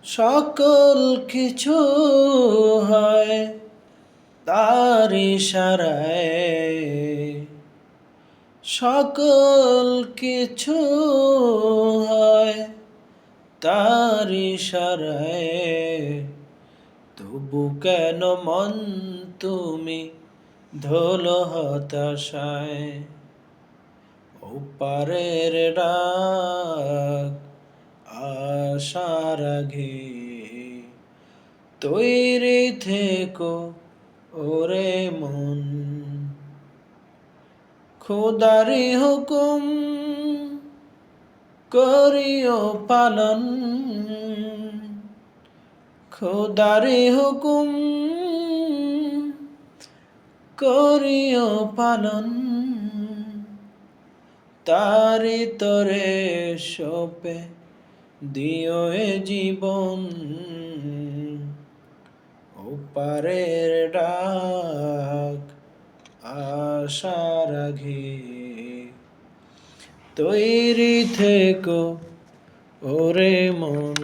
সকল কিছু হয় তার ইশারায়, সকল কিছু হয় তার ইশারায়। তবু কেন মন তুমি ধোলো হতাশায়? ওপারের ডাক আশার আগে তৈরি থেকো ওরে মন। খোদারি হুকুম করিও পালন, খোদারি হুকুম করিও পালন। তারি তরে সপে দিও এ জীবন। ওপারের ডাক আশার আগে তৈরি থেকো ওরে মন।